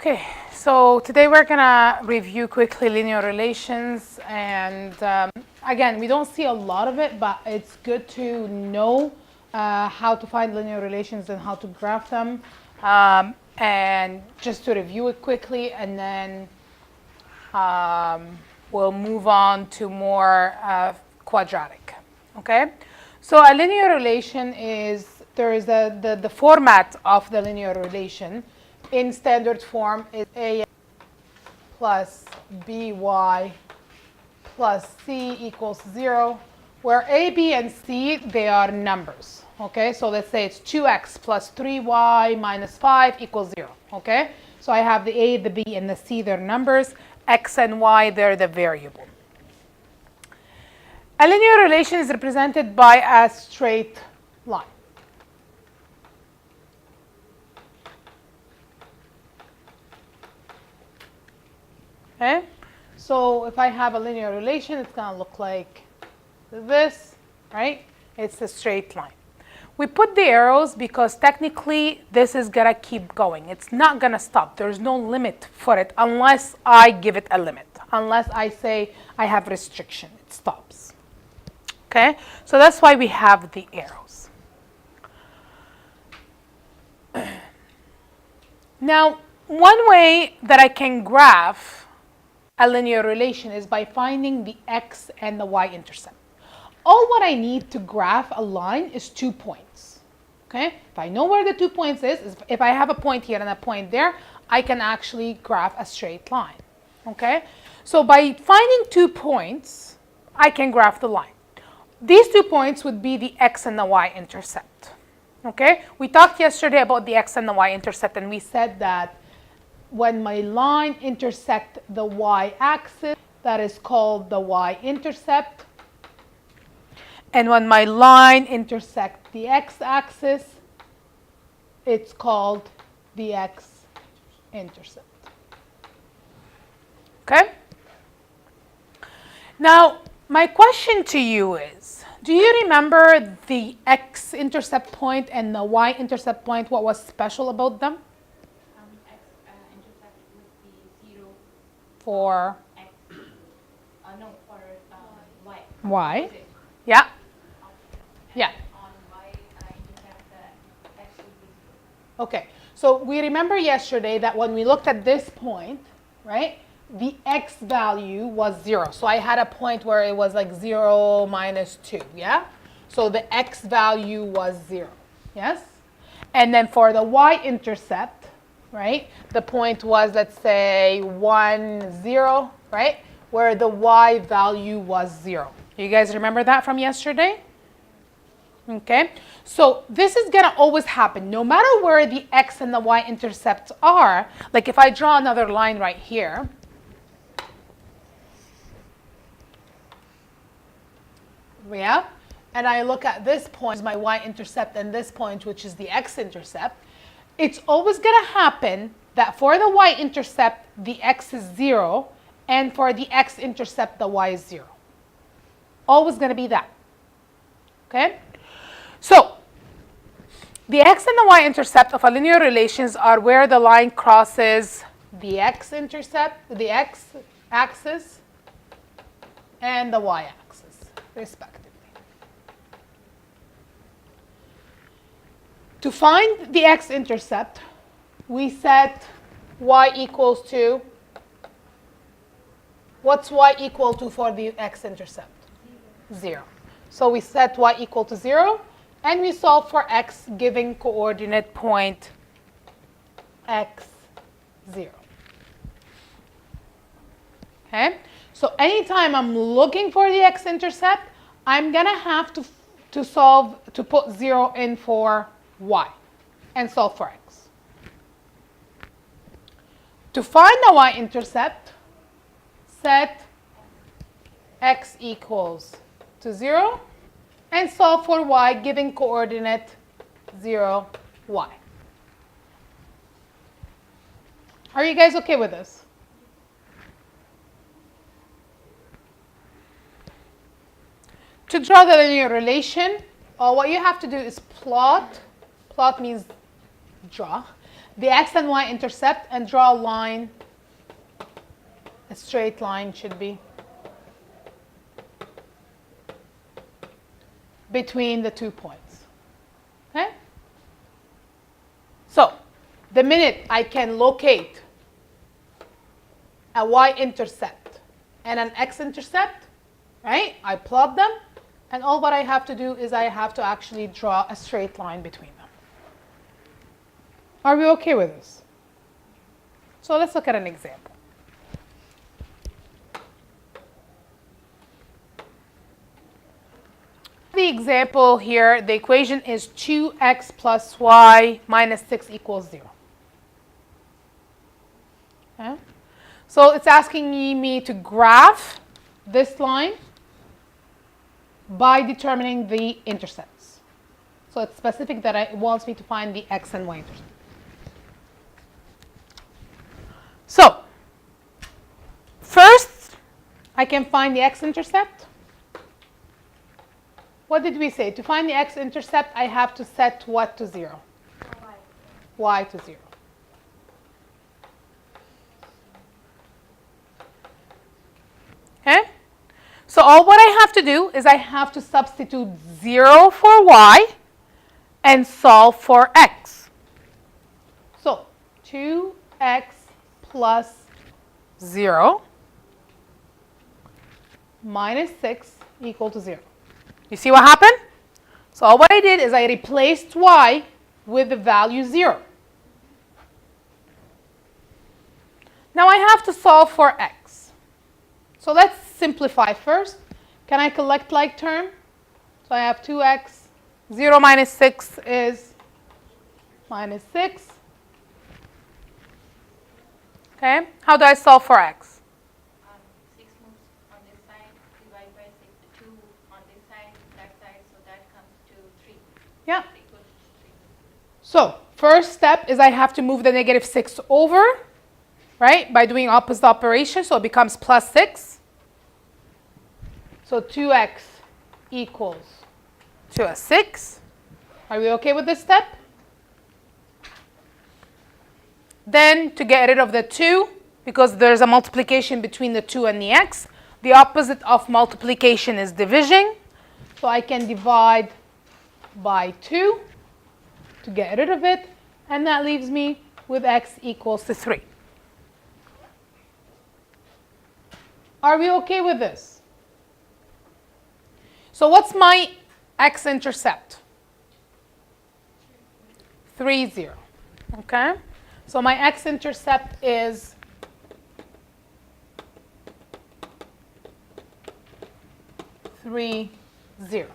Okay, so today we're gonna review quickly linear relations, and again, we don't see a lot of it, but it's good to know how to find linear relations and how to graph them, and just to review it quickly, and then we'll move on to more quadratic. Okay, so a linear relation is there is the format of the linear relation in standard form is a plus by plus c equals 0, where a, b, and c, they are numbers. Okay, so let's say it's 2x plus 3y minus 5 equals 0. Okay, so I have the a, the b, and the c, they're numbers. X and y, they're the variable. A linear relation is represented by a straight line. Okay, so if I have a linear relation, it's going to look like this, right? It's a straight line. We put the arrows because technically this is going to keep going. It's not going to stop. There's no limit for it unless I give it a limit. Unless I say I have restriction, it stops. Okay, so that's why we have the arrows. Now, one way that I can graph a linear relation is by finding the x and the y-intercept. All what I need to graph a line is 2 points. Okay? If I know where the 2 points is if I have a point here and a point there, I can actually graph a straight line. Okay? So by finding 2 points, I can graph the line. These 2 points would be the x and the y-intercept. Okay? We talked yesterday about the x and the y-intercept, and we said that when my line intersects the y-axis, that is called the y-intercept. And when my line intersects the x-axis, it's called the x-intercept. Okay? Now, my question to you is, do you remember the x-intercept point and the y-intercept point? What was special about them? X-intercept would be 0 For x. No, for y. y. Yeah. Yeah. On y-intercept, the x would be 0. Okay. So we remember yesterday that when we looked at this point, right, the x value was 0. So I had a point where it was like 0 minus 2, yeah? So the x value was 0, yes? And then for the y-intercept, right, the point was, let's say, 1, 0, right, where the y value was 0. You guys remember that from yesterday? Okay, so this is going to always happen. No matter where the x and the y-intercepts are, like if I draw another line right here, yeah, and I look at this point, my y-intercept, and this point, which is the x-intercept, it's always going to happen that for the y-intercept, the x is 0, and for the x-intercept, the y is 0. Always going to be that. Okay? So, the x and the y-intercept of a linear relations are where the line crosses the x-intercept, the x-axis, and the y-axis, respectively. To find the x-intercept, we set y equals to, what's y equal to for the x-intercept? 0. So we set y equal to 0, and we solve for x giving coordinate point x, 0. Okay? So anytime I'm looking for the x-intercept, I'm going to have to put 0 in for y and solve for x. To find the y-intercept, set x equals to 0 and solve for y giving coordinate 0, y. Are you guys okay with this? To draw the linear relation, what you have to do is plot. Plot means draw the x and y intercept and draw a line, a straight line should be, between the 2 points. Okay? So, the minute I can locate a y-intercept and an x-intercept, right? I plot them, and all what I have to do is I have to actually draw a straight line between them. Are we okay with this? So let's look at an example. The example here, the equation is 2x plus y minus 6 equals 0. Okay? So it's asking me to graph this line by determining the intercepts. So it's specific that it wants me to find the x and y intercept. So first, I can find the x-intercept. What did we say? To find the x-intercept, I have to set what to 0? Y to 0. Okay? So all what I have to do is I have to substitute 0 for y and solve for x. So 2x plus 0 minus 6 equal to 0. You see what happened? So all what I did is I replaced y with the value 0. Now I have to solve for x. So let's simplify first. Can I collect like term? So I have 2x. 0 minus 6 is minus 6. Okay, how do I solve for x? 6 moves on this side, divide by 6, 2 on this side, that side, so that comes to 3. Yeah. Equals 3. So first step is I have to move the negative 6 over, right, by doing opposite operation, so it becomes plus 6. So 2x equals to a 6. Are we okay with this step? Then to get rid of the 2, because there's a multiplication between the 2 and the x, the opposite of multiplication is division. So I can divide by 2 to get rid of it, and that leaves me with x equals to 3. Are we okay with this? So what's my x-intercept? 3, 0. Okay? So my x-intercept is 3, 0.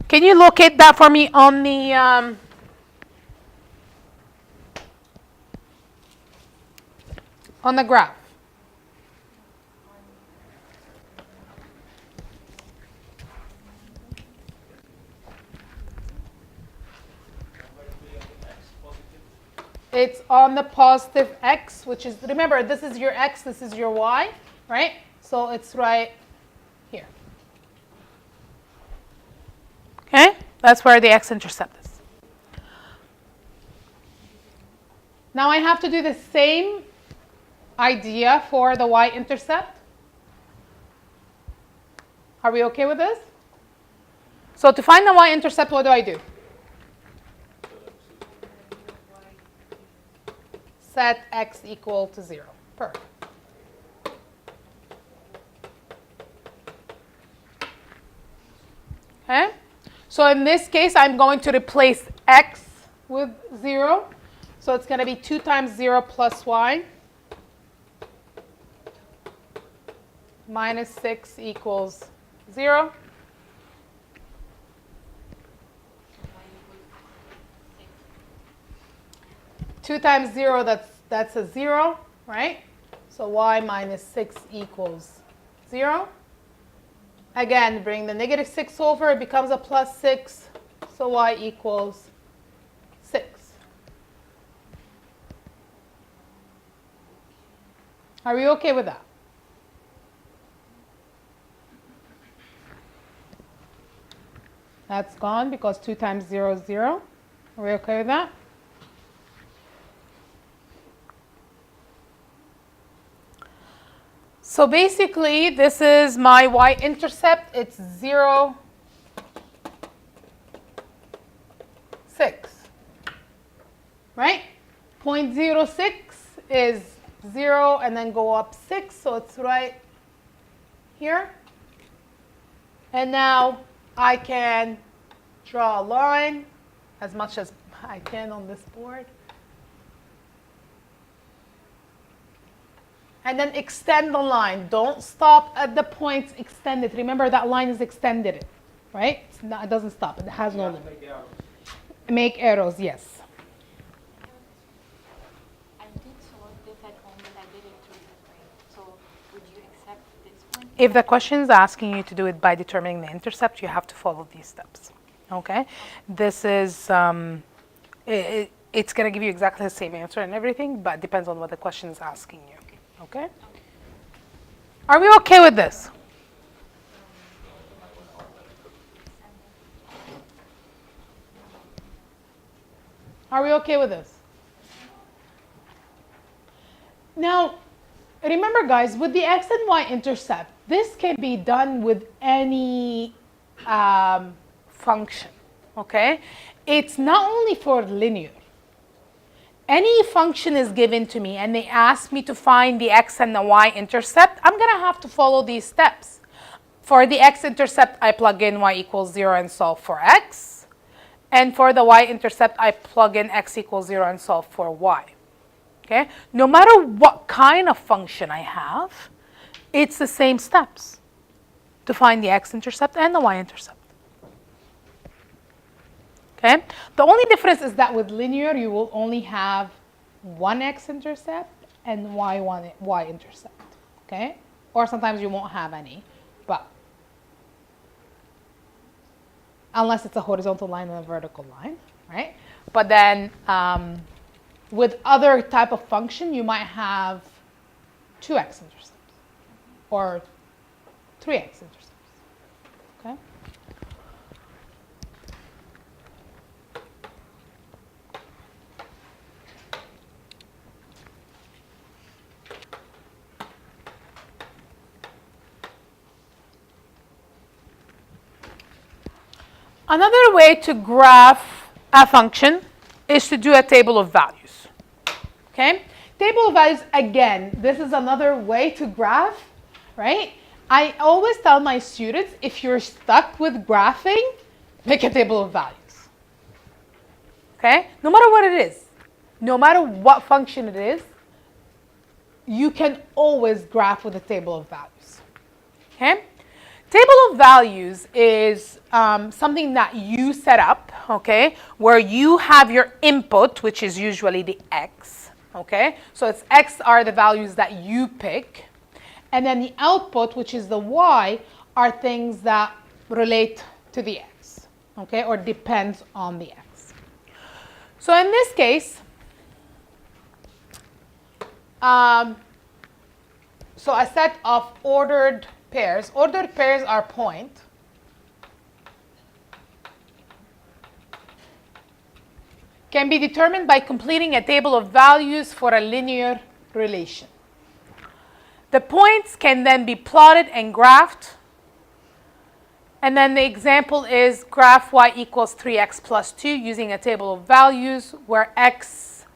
Can you locate that for me on the graph? It's on the positive x, which is, remember, this is your x, this is your y, right? So it's right here. Okay? That's where the x-intercept is. Now I have to do the same idea for the y-intercept. Are we okay with this? So to find the y-intercept, what do I do? Set x equal to 0. Perfect. Okay? So in this case, I'm going to replace x with 0. So it's going to be 2 times 0 plus y minus 6 equals 0. Two times 0, that's a 0, right? So y minus 6 equals 0. Again, bring the negative 6 over, it becomes a plus 6. So y equals 6. Are we okay with that? That's gone because 2 times 0 is 0. Are we okay with that? So basically, this is my y-intercept. It's 0, 6. Right? 0.06 is 0 and then go up 6, so it's right here. And now I can draw a line as much as I can on this board. And then extend the line. Don't stop at the points, extend it. Remember that line is extended, right? It doesn't stop. It has no limit. Make arrows, yes. I did solve this at home, but I did it through the brain. So would you accept this one? If the question is asking you to do it by determining the intercept, you have to follow these steps. Okay? This is, it's going to give you exactly the same answer and everything, but it depends on what the question is asking you. Okay? Are we okay with this? Are we okay with this? Now, remember guys, with the x and y intercept, this can be done with any function, okay? It's not only for linear. Any function is given to me and they ask me to find the x and the y intercept, I'm going to have to follow these steps. For the x intercept, I plug in y equals 0 and solve for x. And for the y-intercept, I plug in x equals 0 and solve for y. Okay? No matter what kind of function I have, it's the same steps to find the x-intercept and the y-intercept. Okay? The only difference is that with linear, you will only have one x-intercept and y-intercept. Okay? Or sometimes you won't have any, but unless it's a horizontal line and a vertical line, right? But then with other type of function, you might have 2 x-intercepts or 3 x-intercepts, okay? Another way to graph a function is to do a table of values. Okay? Table of values, again, this is another way to graph, right? I always tell my students, if you're stuck with graphing, make a table of values. Okay? No matter what it is, no matter what function it is, you can always graph with a table of values. Okay? Table of values is something that you set up, okay, where you have your input, which is usually the x, okay? So it's x are the values that you pick, and then the output, which is the y, are things that relate to the x, okay, or depends on the x. So in this case, so a set of ordered pairs. Ordered pairs are point. Can be determined by completing a table of values for a linear relation. The points can then be plotted and graphed. And then the example is graph y equals 3x plus 2 using a table of values where x,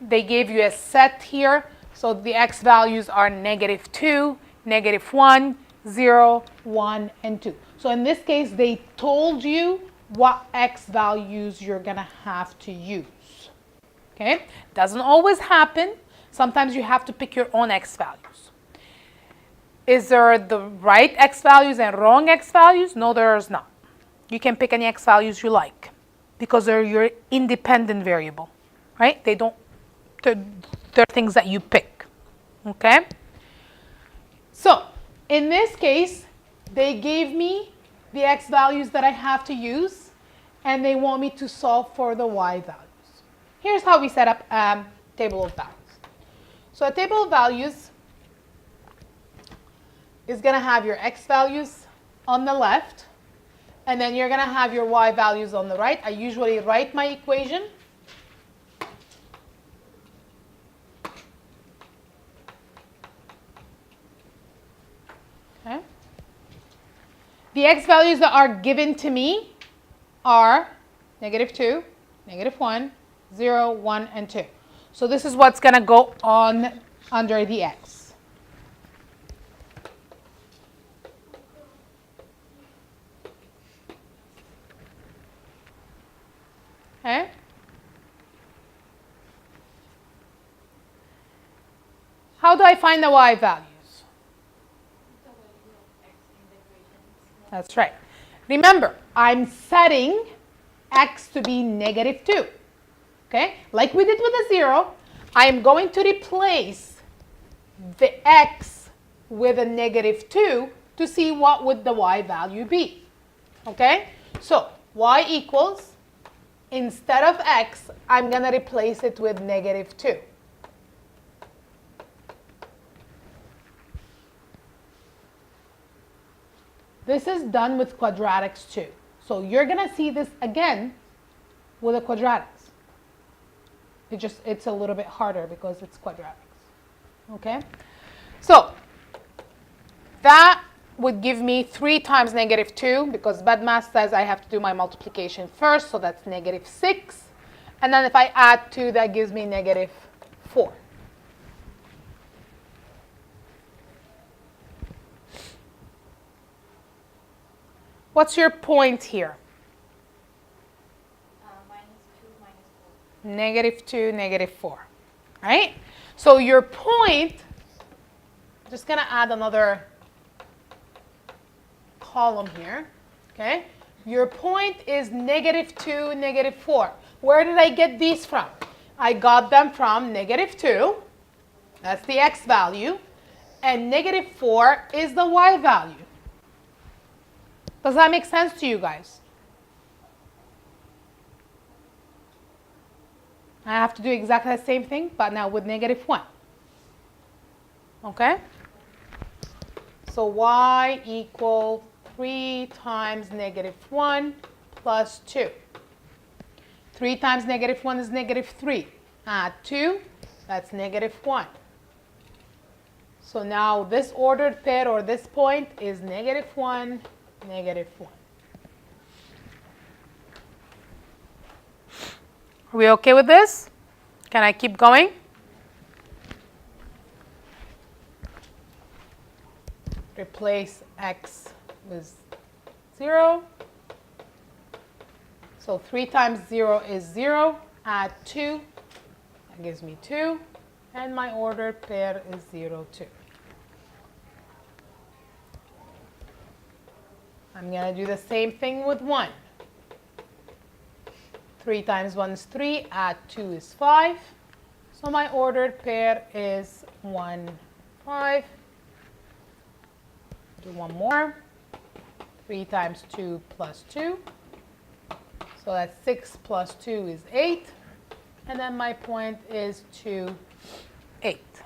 they gave you a set here. So the x values are -2, -1, 0, 1, and 2. So in this case, they told you what x values you're going to have to use. Okay? Doesn't always happen. Sometimes you have to pick your own x values. Is there the right x values and wrong x values? No, there is not. You can pick any x values you like because they're your independent variable, right? They're things that you pick. Okay? So, in this case, they gave me the x values that I have to use, and they want me to solve for the y values. Here's how we set up a table of values. So a table of values is going to have your x values on the left And then you're going to have your y values on the right. I usually write my equation. Okay. The x values that are given to me are -2, -1, 0, 1, and 2. So this is what's going to go on under the x. Okay? How do I find the y values? That's right. Remember, I'm setting x to be -2. Okay? Like we did with the 0, I am going to replace the x with a -2 to see what would the y value be. Okay? So, y equals, instead of x, I'm going to replace it with -2. This is done with quadratics too. So you're going to see this again with the quadratics. It's a little bit harder because it's quadratics. Okay? So that would give me 3 times -2 because BEDMAS says I have to do my multiplication first, so that's -6. And then if I add 2, that gives me -4. What's your point here? -2, -4. Right? So your point, I'm just going to add another column here. Okay? Your point is -2, -4. Where did I get these from? I got them from -2. That's the x value. And -4 is the y value. Does that make sense to you guys? I have to do exactly the same thing, but now with -1. Okay? So y equals 3 times -1 plus 2. 3 times -1 is -3. Add 2, that's -1. So now this ordered pair or this point is -1, -1. Are we okay with this? Can I keep going? Replace x with 0. So 3 times 0 is 0. Add 2. That gives me 2. And my ordered pair is 0, 2. I'm going to do the same thing with 1. 3 times 1 is 3. Add 2 is 5. So my ordered pair is 1, 5. Do one more. 3 times 2 plus 2. So that's 6 plus 2 is 8. And then my point is 2, 8.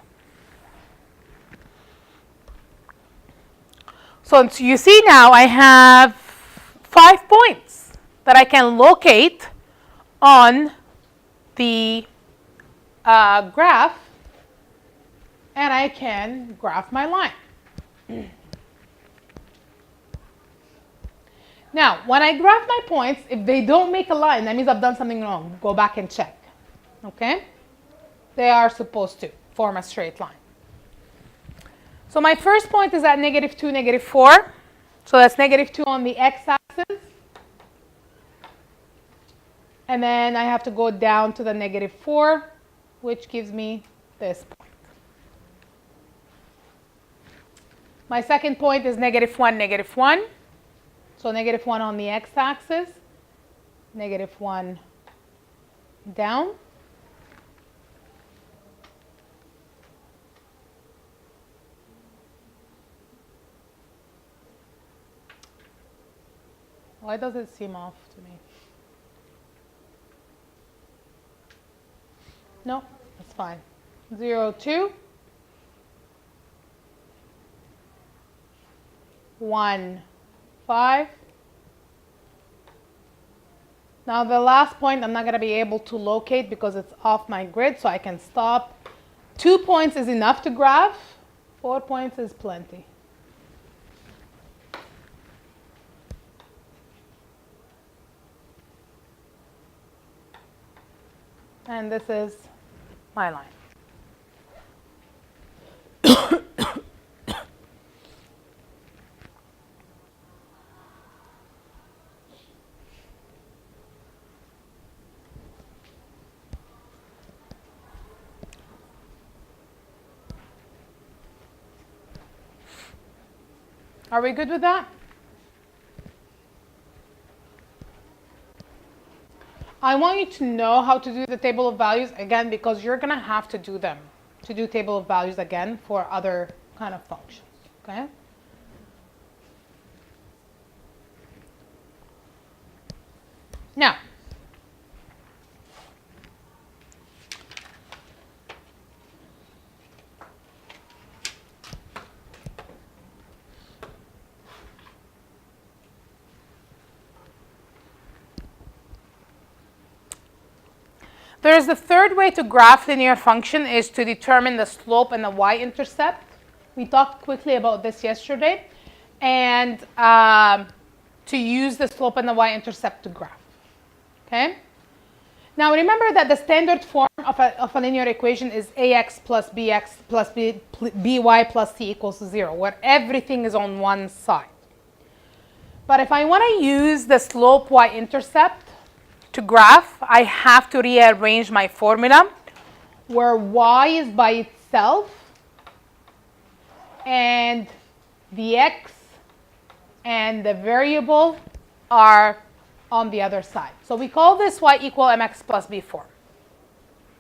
So you see now I have 5 points that I can locate on the graph, and I can graph my line. Now, when I graph my points, if they don't make a line, that means I've done something wrong. Go back and check. Okay? They are supposed to form a straight line. So my first point is at -2, -4. So that's -2 on the x-axis. And then I have to go down to the -4, which gives me this point. My second point is -1, -1. So -1 on the x-axis, -1 down. Why does it seem off to me? No, that's fine. 0, 2. 1, 5. Now the last point I'm not going to be able to locate because it's off my grid, so I can stop. 2 points is enough to graph. 4 points is plenty. And this is my line. Are we good with that? I want you to know how to do the table of values again because you're going to have to do them, to do table of values again for other kind of functions, okay? Now, there is the third way to graph linear function is to determine the slope and the y-intercept. We talked quickly about this yesterday. And to use the slope and the y-intercept to graph. Okay? Now remember that the standard form of a linear equation is ax plus bx plus by plus c equals 0, where everything is on one side. But if I want to use the slope y-intercept to graph, I have to rearrange my formula where y is by itself and the x and the variable are on the other side. So we call this y equal mx plus b form.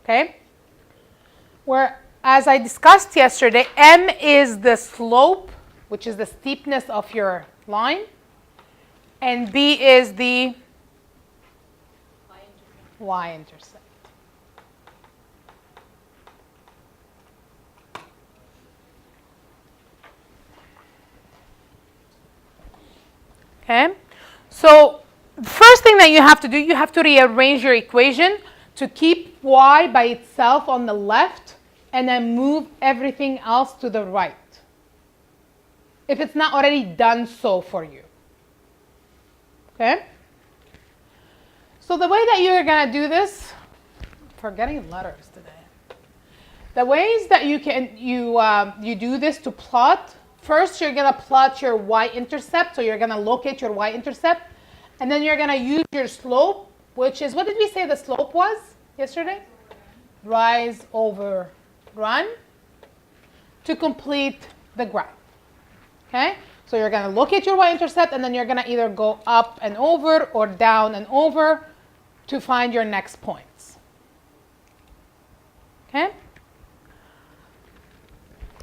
Okay? Where, as I discussed yesterday, m is the slope, which is the steepness of your line, and b is the y-intercept. Okay? So the first thing that you have to do, you have to rearrange your equation to keep y by itself on the left and then move everything else to the right, if it's not already done so for you. Okay? So the way that you're going to do this, forgetting letters today. The ways that you do this to plot, first you're going to plot your y-intercept, so you're going to locate your y-intercept, and then you're going to use your slope, which is, what did we say the slope was yesterday? Rise over run, to complete the graph. Okay? So you're going to locate your y-intercept, and then you're going to either go up and over or down and over to find your next points. Okay?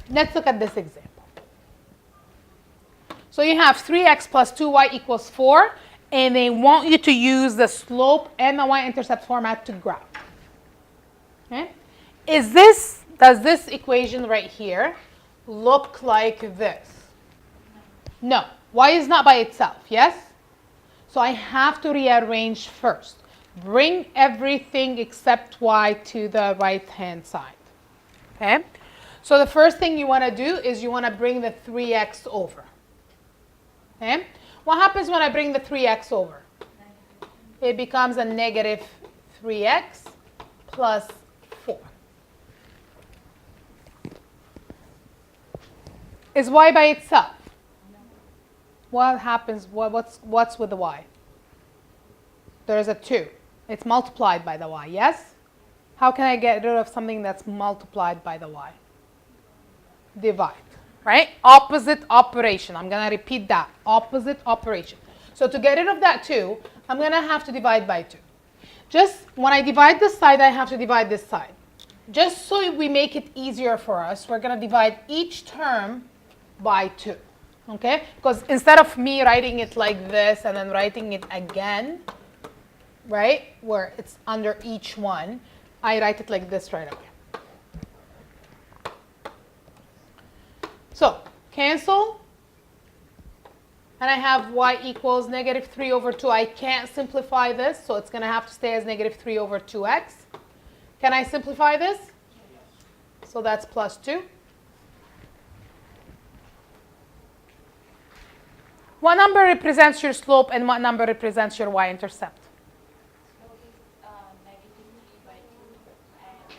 Let's look at this example. So you have 3x plus 2y equals 4, and they want you to use the slope and the y-intercept format to graph. Okay? Does this equation right here look like this? No. Y is not by itself, yes? So I have to rearrange first. Bring everything except y to the right-hand side. Okay? So the first thing you want to do is you want to bring the 3x over. Okay? What happens when I bring the 3x over? It becomes a negative 3x plus 4. Is y by itself? What happens? What's with the y? There's a 2. It's multiplied by the y, yes? How can I get rid of something that's multiplied by the y? Divide, right? Opposite operation. I'm going to repeat that. Opposite operation. So to get rid of that 2, I'm going to have to divide by 2. Just when I divide this side, I have to divide this side. Just so we make it easier for us, we're going to divide each term by 2. Okay? Because instead of me writing it like this and then writing it again, right, where it's under each one, I write it like this right away. So, cancel. and I have y equals negative 3 over 2. I can't simplify this, so it's going to have to stay as negative 3 over 2x. Can I simplify this? So that's plus 2. What number represents your slope and what number represents your y-intercept? Slope is negative 3 by 2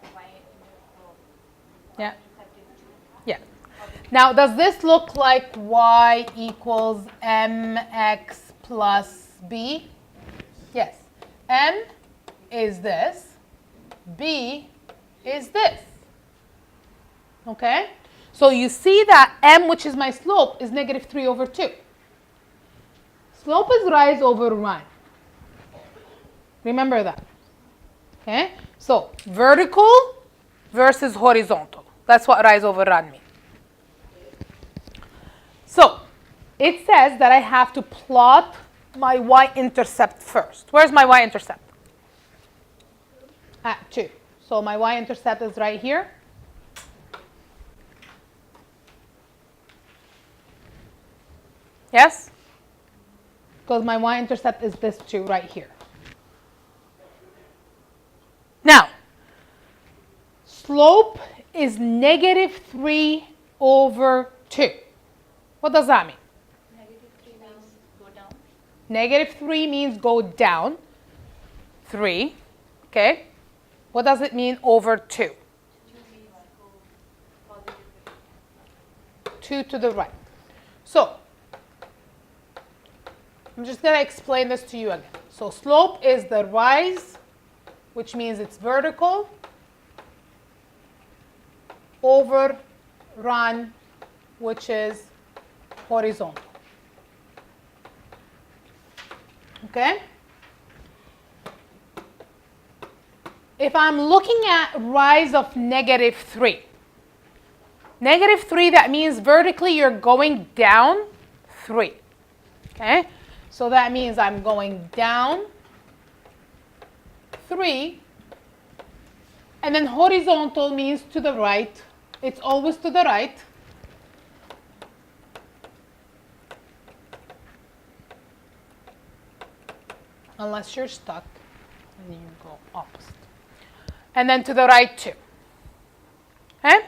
and y intercept Yeah. is 2. Yeah. Now, does this look like y equals mx plus b? Yes. M is this. B is this. Okay? So you see that m, which is my slope, is negative 3 over 2. Slope is rise over run. Remember that. Okay? So vertical versus horizontal. That's what rise over run means. So it says that I have to plot my y-intercept first. Where's my y-intercept? At 2. So my y-intercept is right here. Yes? Because my y-intercept is this 2 right here. Now, slope is negative 3 over 2. What does that mean? Negative 3 means go down. Negative 3 means go down. 3. Okay. What does it mean over 2? 2 means go positive. 2 to the right. So, I'm just going to explain this to you again. So slope is the rise, which means it's vertical, over run, which is horizontal. Okay? If I'm looking at rise of negative 3, negative 3, that means vertically you're going down 3. Okay? So that means I'm going down 3. And then horizontal means to the right. It's always to the right. Unless you're stuck, and you go opposite. And then to the right too. Okay?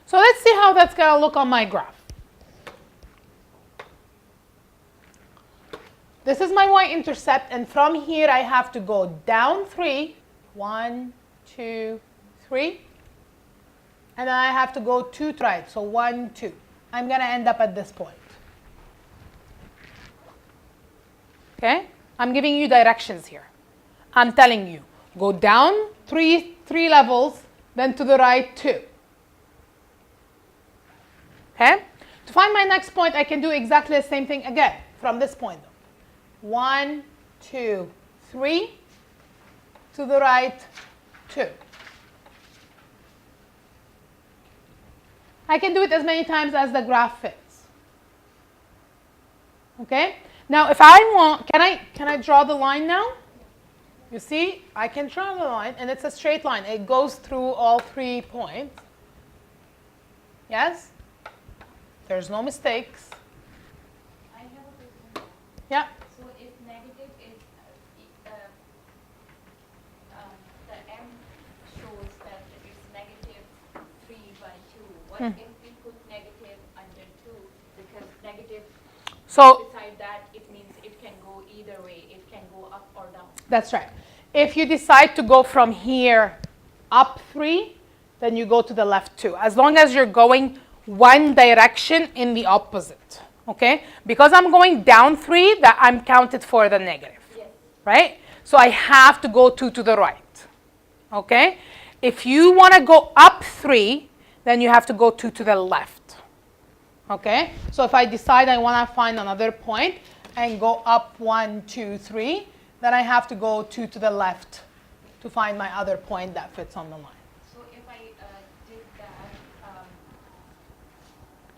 So let's see how that's going to look on my graph. This is my y-intercept, and from here I have to go down 3. 1, 2, 3. And then I have to go 2 to right, so 1, 2. I'm going to end up at this point. Okay? I'm giving you directions here. I'm telling you, go down 3 levels, then to the right 2. Okay? To find my next point, I can do exactly the same thing again from this point. 1, 2, 3, to the right 2. I can do it as many times as the graph fits. Okay? Now, if I want, can I draw the line now? You see, I can draw the line, and it's a straight line. It goes through all 3 points. Yes? There's no mistakes. I have a question. Yeah. So if negative is, the m shows that it's negative 3 by 2. What if we put negative under 2? Because negative So beside that, it means it can go either way. It can go up or down. that's right. If you decide to go from here up 3, then you go to the left 2. As long as you're going one direction in the opposite. Okay? Because I'm going down 3, that I'm counted for the negative. Yes. Right? So I have to go 2 to the right. Okay? If you want to go up 3, then you have to go 2 to the left. Okay? So if I decide I want to find another point and go up 1, 2, 3, then I have to go 2 to the left to find my other point that fits on the line. So if I did that,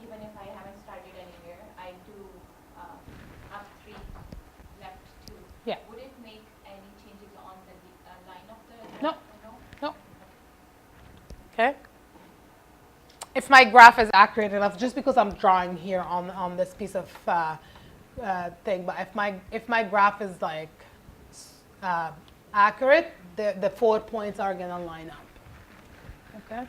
even if I haven't started anywhere, I do up 3, left 2. Yeah. Would it make any changes on the line of the No. No? No. Okay? If my graph is accurate enough, just because I'm drawing here on this piece of thing. But if my graph is like accurate, the 4 points are gonna line up. Okay.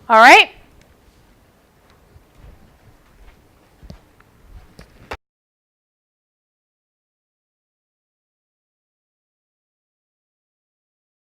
All right.